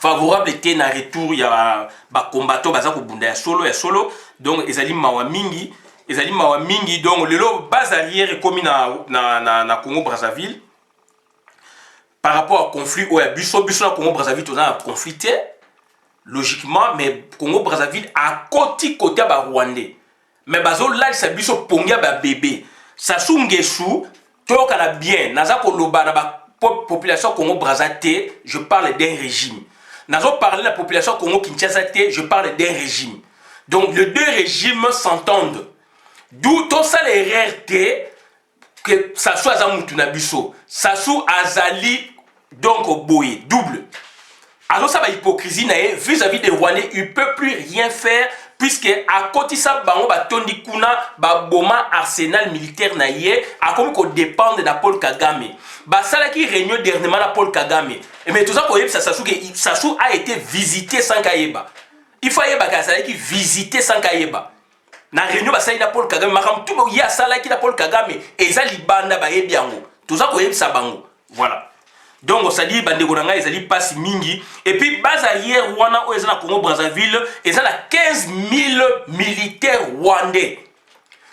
favorable était na retour ya ba combattant baza ko bunda ya solo, donc ezali mawa mingi, donc lelo base arrière comme na Congo Brazzaville par rapport au conflit au biso na Congo Brazzaville to na conflité. Logiquement, mais Congo Brazzaville à côté ba Rwandais. Mais bazo là ça biso pongia ba bébé. Sassou Nguesso to kala bien naza ko loba na ba population Congo Brazzaville, je parle d'un régime. Nazo parler la population Congo Kinshasa, je parle d'un régime. Donc les deux régimes s'entendent. D'où tout ça les RRT que Sassou Azamutu na biso. Sassou Azali donc boy double. Alors ça va hypocrisie vis-à-vis des Rwandais, il ne peut plus rien faire puisque à côté ça bango ba tondi kuna ba boma arsenal militaire na yé a comme qu'on dépend de Paul Kagame. Ba sala qui réunion dernièrement na Paul Kagame. Et mais tout ça pour Sassou a été visité sans Kayeba. Il faut yeba ka sala qui visité sans Kayeba. Na réunion ba sala na Paul Kagame makam tout ya sala qui na Paul Kagame et ça libanda ba yebiango. Tout ça pour yeba bango. Voilà. Donc ça dit bande konanga ezali passe mingi et puis base arrière wana o ezana Congo Brazzaville ezala 15 000 militaires rwandais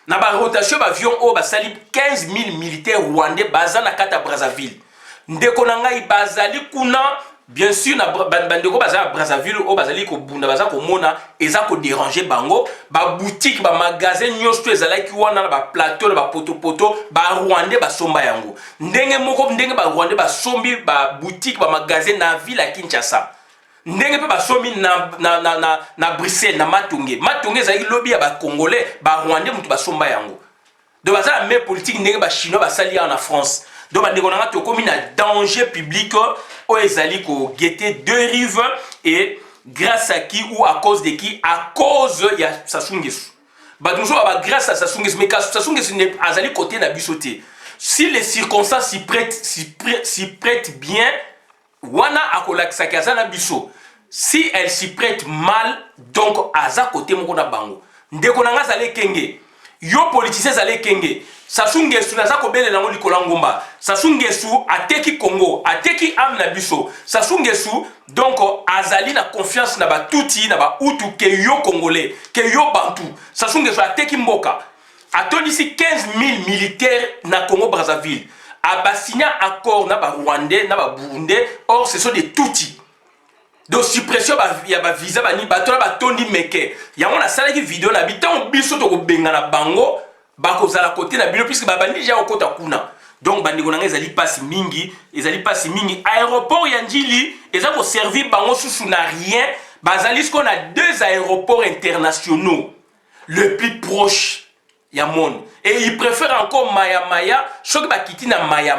na ba rotation avion o basali 15 000 militaires rwandais bazana kata Brazzaville ndeko nanga ibazali kuna bien sûr na bande ko bazala Brazzaville o bazali ko bunda bazala ko mona eza ko déranger bango ba boutique ba magasin nyosto ezala ki wana na ba plateau na ba poto ba rwandais ba somba yango ndenge moko ndenge ba rwandais ba sombi ba boutique ba magasin na ville ya Kinshasa ndenge pe ba sombi na Bruxelles na Matonge ezali lobby ya ba congolais ba rwandais mutu ba somba yango de bazala même politique ndenge ba chinois ba sali en France. Donc, on a un danger public où ezali ko guetter deux rives et grâce à qui ou à cause de qui? À cause de Sassou Nguesso. Grâce à Sassou Nguesso, mais Sassou Nguesso n'est pas côté na bisoté. Si les circonstances s'y prêtent bien, wana akolak sakaza na biso. Si elles s'y prêtent mal, donc aza côté moko na bango. Ndeko nanga zale kenge. Yo politicien zale kenge. Sassou Nguesso naza ko bele nango likola ngomba. Sassou Nguesso ateki Congo, ateki am na biso. Sassou Nguesso donc azali na confiance na ba tuti na ba utu ke yo congolais, ke yo bantu. Sassou Nguesso ateki mboka. Atondisi 15 000 militaires na Congo Brazzaville. A signé accord na ba Rwandais, na ba Burundais, or ce sont des tuti. Donc suppression ya ba visa ba ni bato na ba tondi meke. Yango na sala ki vidéo na bitan biso to ko benga na bango. Bako zala côté na bino puisque babandi ja okota kuna. Donc bandiko nanga ezali passe mingi, aéroport ya Njili eza ko servir bango susu na rien. Bazali ce qu'on a 2 aéroports internationaux le plus proche ya monde. Et ils préfèrent encore Maya choc ba kiti na Maya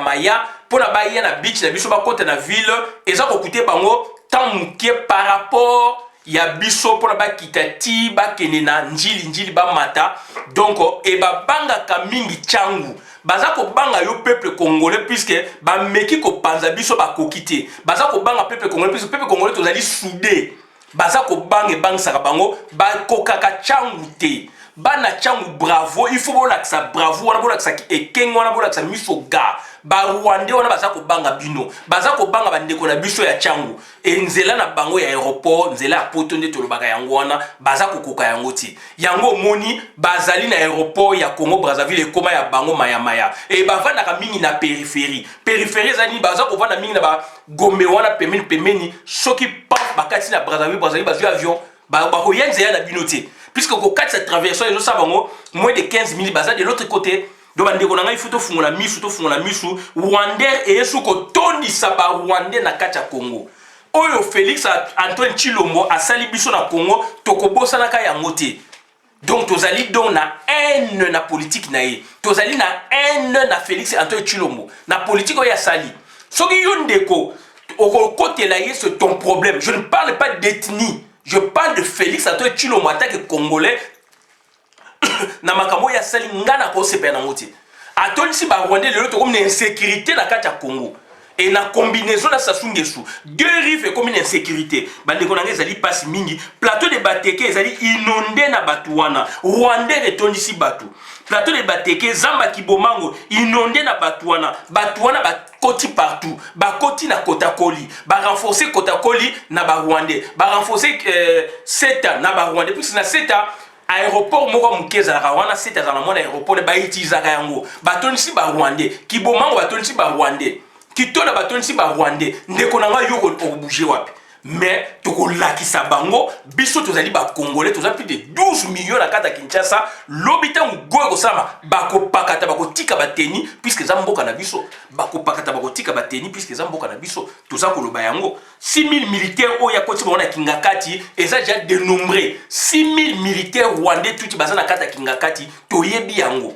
pour na ba na beach na biso ba côté na ville eza ko coûter bango tant muke par rapport ya biso pour ba kitati ba kenena Njili ba mata. Donc e ba banga ka mingi changu baza ko banga yo peuple congolais puisque ba meki ko panza biso ba kokite baza ko banga peuple congolais puisque peuple congolais tozali soudé baza ko banga saka bango ba kokaka changu te bana changu bravo il faut bolakisa bravo wana bolakisa ekengo wana bolakisa miso ga ba Rwandais wana baza ko banga bino baza ko banga bandeko na biso ya changu nzela na bango ya aéroport nzela ya poto nde tolobaka yango wana baza kokoka yango ti yango moni bazali na aéroport ya Congo Brazzaville ekoma ya bango maya e bavandaka mingi na périphérie ezali baza kovanda mingi na ba Gombe wana pemeni soki paf bakati na Brazzaville bazwi avion bakoya nzela na bino te puisque kokati sa traversée ezo sa bango moins de 15 000 baza de l'autre côté. Donc bandeko nanga il faut to fungola misu Rwandais et esu ko tondisa ba Rwandais na kati ya Congo. Oyo Félix Antoine Tshilombo asali biso na Congo tokobosa na ka yango te. Donc tozali donc na haine na politique na ye. Tozali na haine na Félix Antoine Tshilombo na politique oyo asali. Soki yo ndeko okokotela ye c'est ton problème. Je ne parle pas d'ethnie. Je parle de Félix Antoine Tshilombo en tant que Congolais. Na makambo ya sali ngana ko sepe na ngoti atondisi ba Rwandais lelo to comme une insécurité na kati ya Congo et na combinaison na Sassou Nguesso deux rives comme une insécurité bandeko nanga ezali passe mingi plateau de Bateke ezali inondé na batu wana Rwandais retondisi batu plateau de Bateke Zamba Kibomango inondé na batu wana ba koti partout ba koti na Kotakoli ba renforcer Kotakoli na ba Rwandais ba renforcer Seta na ba Rwandais puis na Seta aéroport moko mukeza wana site za na mona aéroport ba itizaka yango batonisi ba Rwandais Kibomango batonisi ba Rwandais Kitola batonisi ba Rwandais ndeko nanga yoko obouger wapi mais tokolakisa bango biso tozali ba Congolais tozali plus de 12 millions na kata Kinshasa lobita ngoyo kosama bakopakata bakotika bateni puisque za mboka na biso bakopakata bakotika bateni puisque za mboka na biso toza koloba yango 6000 militaires oya koti bona Kingakati eza déjà dénombré 6000 militaires rwandais tuti baza na kata Kingakati toyebi yango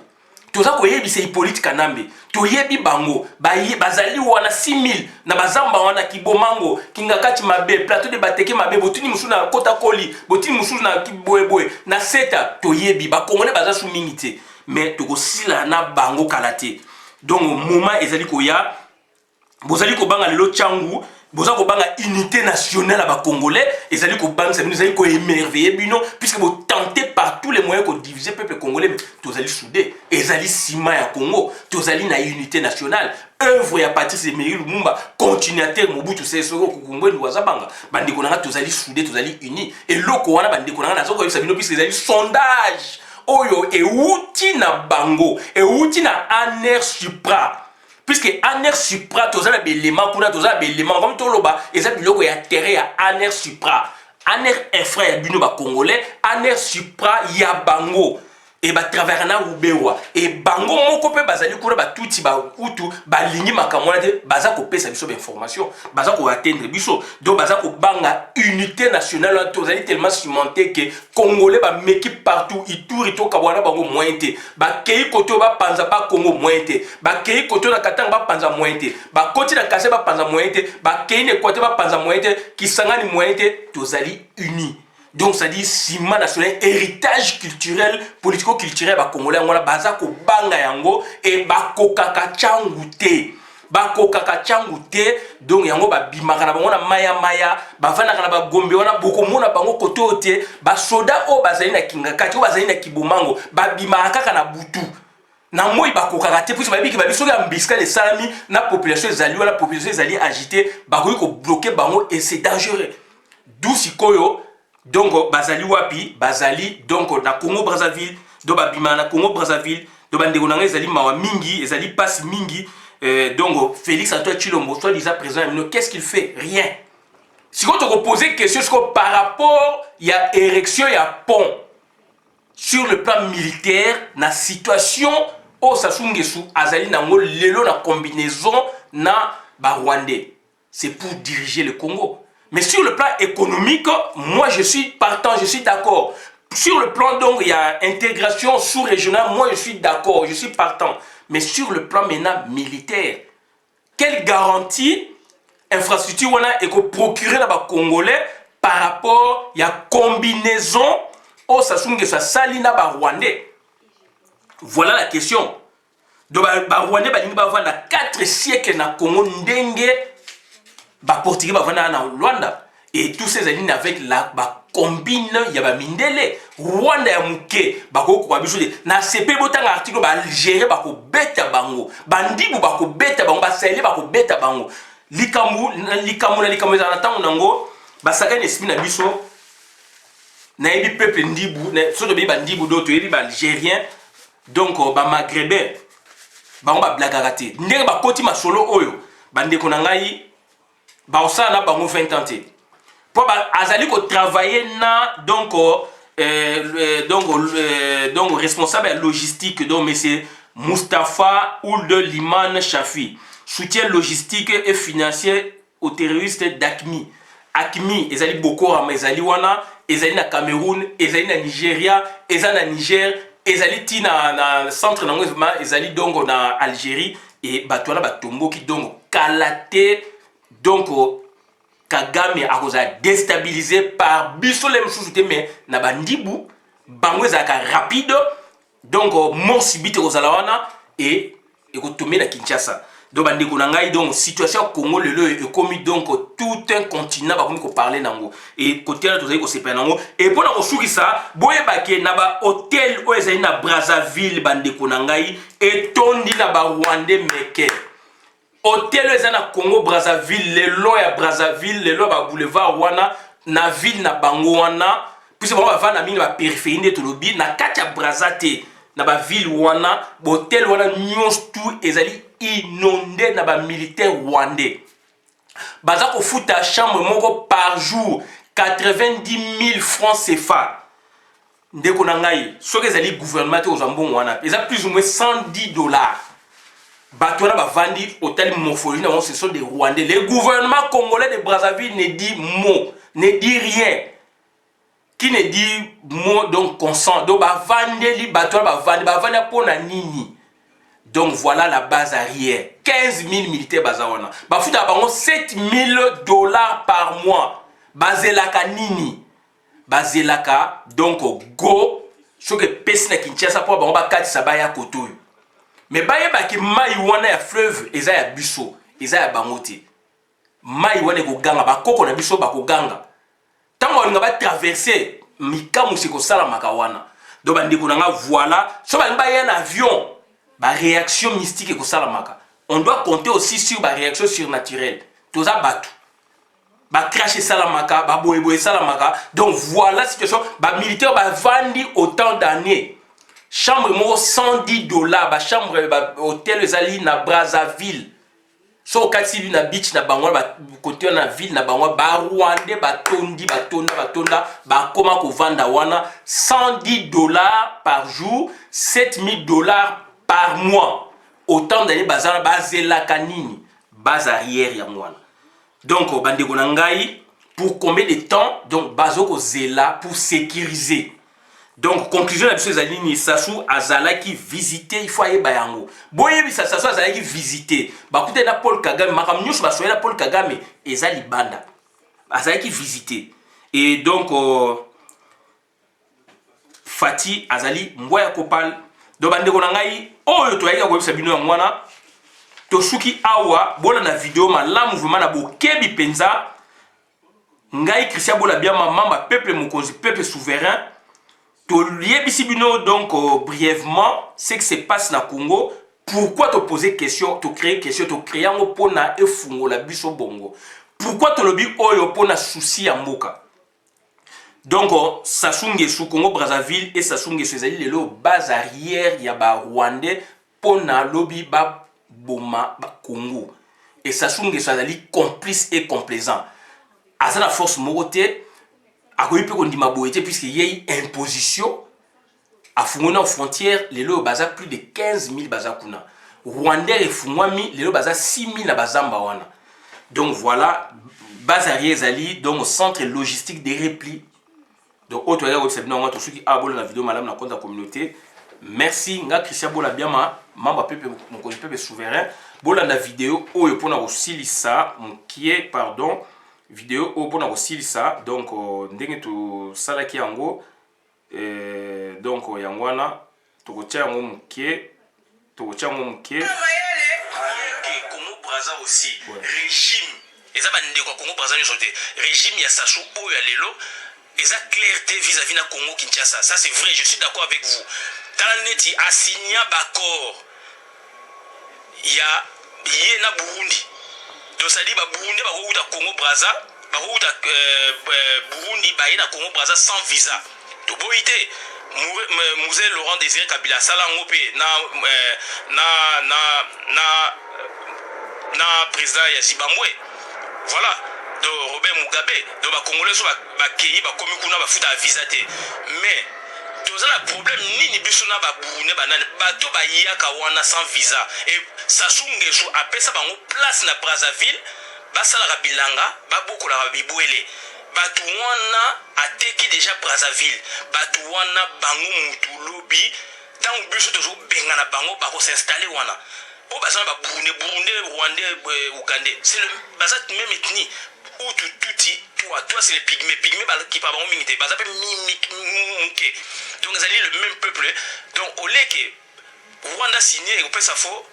toza koyebisa Hippolyte Kanambe toyebi bango bazali wana 6000 na bazamba wana Kibomango Kingakati mabe plateau de Bateke mabe botini musu na Kotakoli botini musu na Kiboeboe na Seta toyebi ba Congolais baza su mingi te mais tokosila na bango kalate donc moment ezali koya bozali ko banga lelo changu boza ko banga unité nationale ba Congolais ezali ko banga ça nous ezali ko émerveiller bino puisque vous tentez par tous les moyens ko diviser peuple congolais mais tozali soudé ezali sima ya Congo tozali na unité nationale œuvre ya Patrice Emery Lumumba continuateur Mobutu Sese Seko Kukumbwe Ndwazabanga bandeko nanga tozali soudé tozali unis et loko wana bandeko nanga nazoko yebisa bino puisque ezali sondage oyo euti na bango euti na Aner Supra puisque Aner Supra tozala belément kuna tozala belément comme toloba eza biloko ya terrain ya Aner Supra Aner infra ya bino ba Congolais Aner Supra ya bango et ba travers na Rubewa et bango moko pe bazali kuna ba tuti ba utu ba lingi makamona te baza ko pesa biso ba information baza ko atteindre biso donc baza ko banga unité nationale tozali tellement cimenté que Congolais ba meki partout Ituri to kabwana bango moyenté ba kei koto ba panza ba Congo moyenté ba kei koto na Katanga ba panza moyenté ba koti na Kase ba panza moyenté ba kei ne kote ba panza moyenté Kisangani moyenté tozali unis. Donc ça dit ciment national héritage culturel politico-culturel ba Congolais ngona baza ko banga yango et ba kokaka changu te donc yango ba bimaka na bango na maya ba vana kana ba Gombe wana boko mona bango koto te ba soda o bazali na Kingakati o bazali na Kibomango ba bimaka kana butu na moi ba kokaka te pour ba biki ba biso ya mbiska les salami na population ezali la population ezali agité ba ko bloquer bango et c'est dangereux. D'où sikoyo donc bazali wapi bazali donc na Congo Brazzaville do babima na Congo Brazzaville do bandeko na ezali mawa mingi ezali passe mingi donc Félix Antoine Tshilombo soit disant président qu'est-ce qu'il fait? Rien. Si on te poser question par rapport il y a érection il y a pont sur le plan militaire na situation au Sassou Nguesso azali nango lelo na combinaison na ba Rwandais c'est pour diriger le Congo. Mais sur le plan économique, moi je suis partant, je suis d'accord. Sur le plan donc il y a intégration sous-régionale, moi je suis d'accord, je suis partant. Mais sur le plan maintenant militaire, quelle garantie infrastructure on a et que procurer là bas Congolais par rapport il y a combinaison au Sassou Nguesso salina ba Rwandais. Voilà la question. Donc ba Rwandais ba lingi ba vanda 4 siècles na Congo ndenge ba portugais ba vanda na Rwanda et tous ces années avec la ba combine ya ba mindele Rwanda ya muke ba ko kwa biso na CP botanga article ba gérer ba ko beta bango bandibu ba ko beta bango ba sele ba ko beta bango likamu za tango nango ba sakane esprit na biso na yebi peuple ndibu so to bi ba ndibu do to yebi ba algérien donc ba maghrébin ba on ba blagarate ndenge ba koti masolo oyo bandeko na ngai ba osala bango 20 ans te pour azali ko travailler na donc responsable logistique donc monsieur Moustapha Ould Liman Chafi soutien logistique et financier aux terroristes d'ACMI. ACMI ezali Boko Haram ezali wana ezali na Cameroun ezali na Nigeria ezali na Niger ezali ti na centre nango ezali donc na Algérie et batwana batombo ki donc kalaté donc Kagame a cause déstabilisé par bisolem sous mais na bandibu bango ezaka rapide donc mort subite ozalawana et kotomé na Kinshasa. Donc bandeko na ngai donc situation Congo lelo e commis donc tout un continent ba ko parler nango et côté là tozali ko sepela nango et pour na ko sukisa boyeba ke na ba hôtel o ezali na Brazzaville bandeko na ngai et tondi na ba Rwandais meke hôtel ezali na Congo Brazzaville lelo ya Brazzaville lelo ba boulevard wana na ville na bango wana puisque ba va na mine ba périphérie de tolobi na kati ya Brazzaville na ba ville wana hôtel wana nyos tout ezali inondé na ba militaire rwandais. Baza ko futa chambre moko par jour 90 000 francs CFA. Ndeko na ngai soki ezali gouvernement te ozambon wana eza plus ou moins $110. Bato na ba vandi hôtel morphologie na ce sont des Rwandais. Le gouvernement congolais de Brazzaville ne dit mot, ne dit rien. Qui ne dit mot donc consent. Donc ba vandeli bato na ba vandi pona nini. Donc voilà la base arrière. 15 000 militaires bazawana. Bafuta bango $7 000 par mois. Bazelaka nini. Bazelaka donc go. Soke pesi na Kinshasa po bango bakati sabaya kotoyo. Mais baye baki mai wana ya fleuve eza ya biso. Eza ya bango te. Mai wana ko ganga bakoko na biso bako ganga. Tango olinga ba traverser mikamu siko sala makawana. Donc bandeko nanga voilà. So ba ya na avion. Ba réaction mystique et kosalamaka. On doit compter aussi sur ba réaction surnaturelle. Toza batu. Ba cracher salamaka, ba boyeboye salamaka. Donc voilà la situation. Ba militaire ba vandi autant d'années. Chambre mo $110. Ba chambre ba hôtel ezali na Brazzaville. So kati na beach na bango ba côté na ville na bango ba Rwandais ba tondi batonda ba koma ko vanda wana $110 par jour, $7 000 par mois. Autant d'années bazana bazela kanini base arrière ya mwana. Donc bandeko na ngai pour combien de temps donc bazoko zela pour sécuriser. Donc conclusion la biso ezali ni Sassou azalaki visiter il faut aller bayango. Boye bi Sassou azalaki visiter. Ba kuté na Paul Kagame makam nyusu ba soyela Paul Kagame ezali banda. Azalaki visiter. Et donc Fati azali mboya kopal. Donc bandeko na ngai oyo toyaki ko bino ya mwana tosuki awa bola na vidéo la mouvement na bokebi penza ngai Christian bola bien mama peuple mokonzi peuple souverain Donc brièvement ce qui se passe na Congo. Pourquoi te poser question, te créer question, te créer un opona et fungo la biso bongo. Pourquoi te lobby oyo opona souci à mboka. Donc Sassou Nguesso Congo Brazzaville et Sassou Nguesso ezali lelo base arrière ya ba Rwandais pona lobby ba boma ba Congo. Et Sassou Nguesso ezali complice et complaisant. À la force moroté a koyi pe kondima boyete puisque y a eu imposition. A Fungona aux frontières, les lots baza plus de 15 000 bazakuna. Rwandais et Fungwami, les lots baza 6 000 na bazambawana. Donc voilà, Bazari Zali, donc au centre logistique des replis. Donc, autre regard, c'est bien, on va tous qui abonnent la vidéo, madame, dans compte la communauté. Merci, nga Christian Bola Biama, membre Pepe, mon collègue Pepe souverain. Bola la vidéo, oh, et pour aussi lisa, qui est, pardon, vidéo, oh, pour aussi lisa. Donc, ndenge tu salaki yango. Donc yangwana tokotia ngo mukie Congo Brazza aussi régime eza bande ko Congo Brazza nyo sote régime ya Sassou oyo ya lelo eza clarté vis-à-vis na Congo Kinshasa. Ça c'est vrai, je suis d'accord avec vous. Talaneti a signé d'accord ya na Burundi. Donc ça dit ba Burundi ba ko Congo Brazza ba ko Burundi ba na Congo Brazza sans visa. Boité Mouze Laurent Désiré Kabila Salangopé na président ya Zimbabwe. Voilà. Donc Robert Mugabe donc ba Congolais so ba keyi ba komi kuna ba futa visa te. Mais toza la problème nini biso na ba Burundi banane bato ba yaka wana sans visa et Sassou Nguesso apesa bango place na Brazzaville basala bilanga ba bokola ba bibwele. Batouana a teki déjà Brazzaville. Batouana bango mutulobi. Tant que biso toujours bengana bango bako s'installer wana. O bazan ba Burundi, Rwandais, Ougandais. C'est le bazat même ethnie. Ou toi c'est les pygmées qui parlent bango mingité. Bazat pe mimike. Donc ils allaient le même peuple. Donc au lieu que Rwanda signé,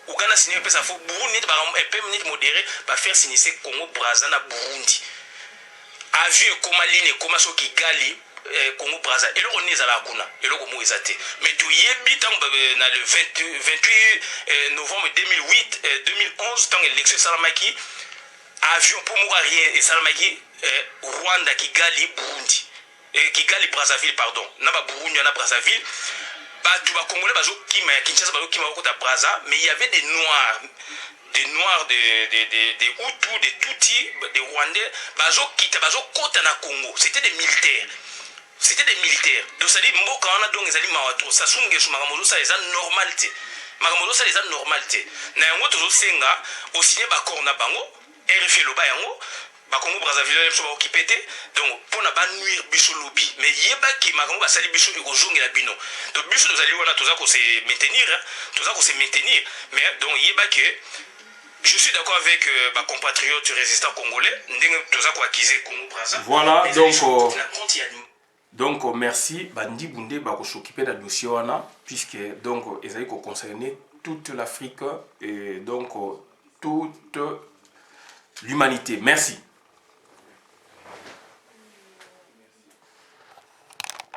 Ouganda signé, Burundi est modéré, va faire signer Congo Brazza na Burundi. Avion comme ligne comme so Kigali Congo Brazza et le on est à la kuna et le comme ezate mais tout yebi dans le 28 novembre 2011 tant l'élection Salamaki avion pour mourir rien et Salamaki Rwanda Kigali Burundi Kigali Brazzaville pardon na ba Burundi na Brazzaville ba tout ba congolais bazo kima Kinshasa bazo kima ko ta Brazza mais il y avait des noirs, des Hutus, des Tutsis, des Rwandais, bazo kita bazo kota na Congo. C'était des militaires. Donc ça dit mboka wana donc ezali mawato. Sassou Nguesso makamozo ça les a normalité. Na yango tozo senga au signé ba accord na bango, RFI loba yango, ba Congo Brazzaville so ba occupé. Donc pour na ba nuire biso lobby, mais yeba ki makambo ba sali biso ekozonga la bino. Donc biso nous allons wana toza ko se maintenir, mais donc yeba que je suis d'accord avec ma compatriote résistant congolais. Voilà, donc merci. Bandi Bundé va s'occuper de la dossier puisque donc ils allaient concerner toute l'Afrique et donc toute l'humanité. Merci.